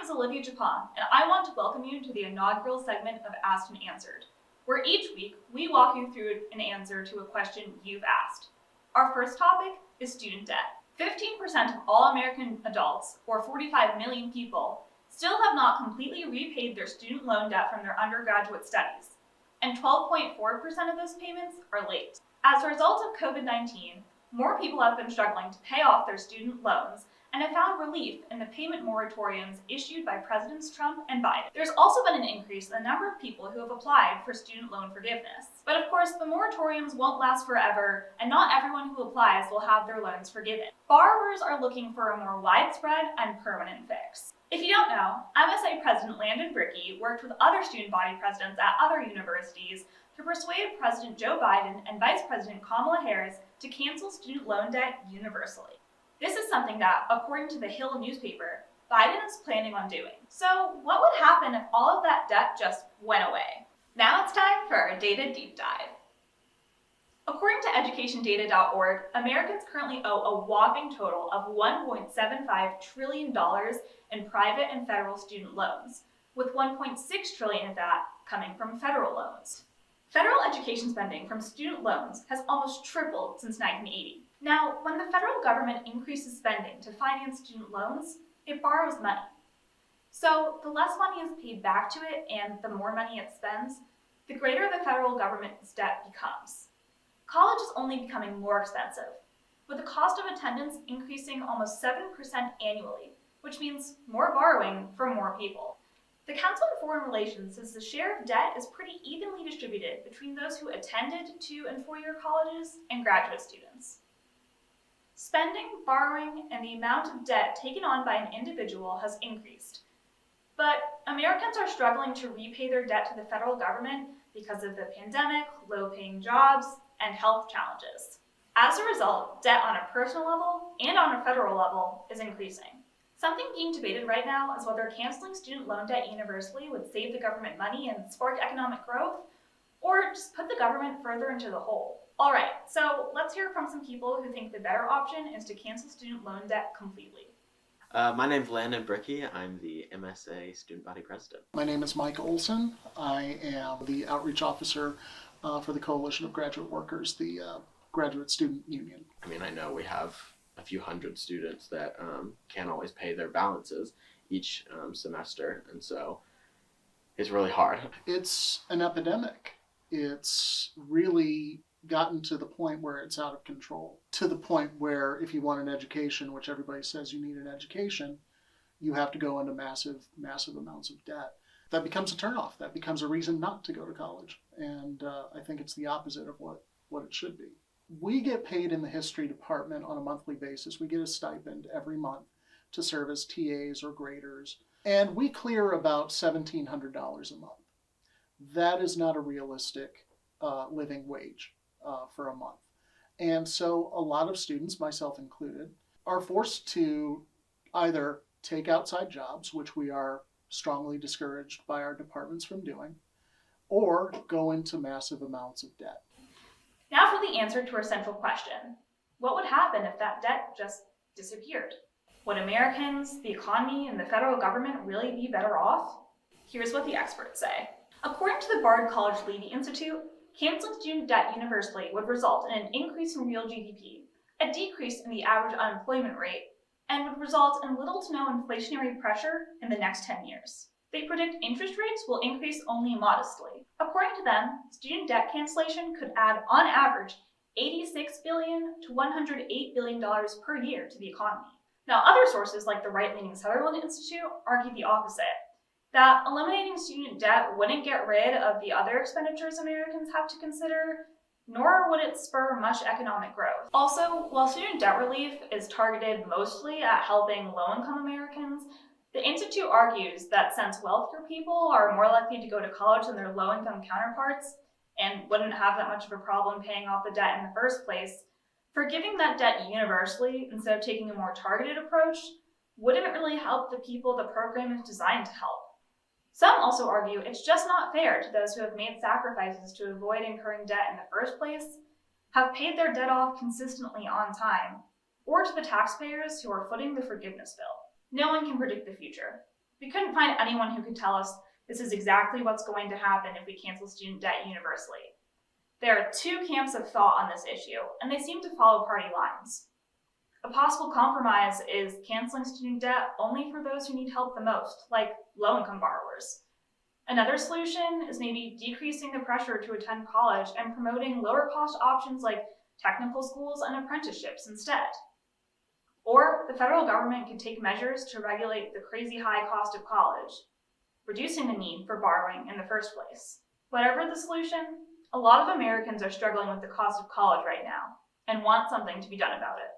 name is Olivia Gyapong, and I want to welcome you to the inaugural segment of Asked and Answered, where each week we walk you through an answer to a question you've asked. Our first topic is student debt. 15% of all American adults, or 45 million people, still have not completely repaid their student loan debt from their undergraduate studies, and 12.4% of those payments are late. As a result of COVID-19, more people have been struggling to pay off their student loans and have found relief in the payment moratoriums issued by Presidents Trump and Biden. There's also been an increase in the number of people who have applied for student loan forgiveness. But of course, the moratoriums won't last forever, and not everyone who applies will have their loans forgiven. Borrowers are looking for a more widespread and permanent fix. If you don't know, MSA President Landon Brickey worked with other student body presidents at other universities to persuade President Joe Biden and Vice President Kamala Harris to cancel student loan debt universally. This is something that, according to the Hill newspaper, Biden is planning on doing. So what would happen if all of that debt just went away? Now it's time for our data deep dive. According to educationdata.org, Americans currently owe a whopping total of $1.75 trillion in private and federal student loans, with $1.6 trillion of that coming from federal loans. Federal education spending from student loans has almost tripled since 1980. Now, when the federal government increases spending to finance student loans, it borrows money. So the less money is paid back to it and the more money it spends, the greater the federal government's debt becomes. College is only becoming more expensive, with the cost of attendance increasing almost 7% annually, which means more borrowing for more people. The Council on Foreign Relations says the share of debt is pretty evenly distributed between those who attended 2- and 4-year colleges and graduate students. Spending, borrowing, and the amount of debt taken on by an individual has increased. But Americans are struggling to repay their debt to the federal government because of the pandemic, low-paying jobs, and health challenges. As a result, debt on a personal level and on a federal level is increasing. Something being debated right now is whether canceling student loan debt universally would save the government money and spark economic growth, or just put the government further into the hole. All right, so let's hear from some people who think the better option is to cancel student loan debt completely. My name's Landon Brickey. I'm the MSA Student Body President. My name is Mike Olson. I am the Outreach Officer for the Coalition of Graduate Workers, the Graduate Student Union. I mean, I know we have a few hundred students that can't always pay their balances each semester, and so it's really hard. It's an epidemic. It's really gotten to the point where it's out of control, to the point where if you want an education, which everybody says you need an education, you have to go into massive amounts of debt. That becomes a turnoff. That becomes a reason not to go to college. And I think it's the opposite of what it should be. We get paid in the history department on a monthly basis. We get a stipend every month to serve as TAs or graders. And we clear about $1,700 a month. That is not a realistic living wage for a month. And so a lot of students, myself included, are forced to either take outside jobs, which we are strongly discouraged by our departments from doing, or go into massive amounts of debt. Now for the answer to our central question. What would happen if that debt just disappeared? Would Americans, the economy, and the federal government really be better off? Here's what the experts say. According to the Bard College Levy Institute, canceling student debt universally would result in an increase in real GDP, a decrease in the average unemployment rate, and would result in little to no inflationary pressure in the next 10 years. They predict interest rates will increase only modestly. According to them, student debt cancellation could add, on average, $86 billion to $108 billion per year to the economy. Now, other sources like the right-leaning Sutherland Institute argue the opposite, that eliminating student debt wouldn't get rid of the other expenditures Americans have to consider, nor would it spur much economic growth. Also, while student debt relief is targeted mostly at helping low-income Americans, the Institute argues that since wealthier people are more likely to go to college than their low-income counterparts and wouldn't have that much of a problem paying off the debt in the first place, forgiving that debt universally instead of taking a more targeted approach wouldn't really help the people the program is designed to help. Some also argue it's just not fair to those who have made sacrifices to avoid incurring debt in the first place, have paid their debt off consistently on time, or to the taxpayers who are footing the forgiveness bill. No one can predict the future, We couldn't find anyone who could tell us this is exactly what's going to happen if we cancel student debt universally. There are two camps of thought on this issue, and they seem to follow party lines. A possible compromise is canceling student debt only for those who need help the most, like low-income borrowers. Another solution is maybe decreasing the pressure to attend college and promoting lower-cost options like technical schools and apprenticeships instead. Or the federal government could take measures to regulate the crazy high cost of college, reducing the need for borrowing in the first place. Whatever the solution, a lot of Americans are struggling with the cost of college right now and want something to be done about it.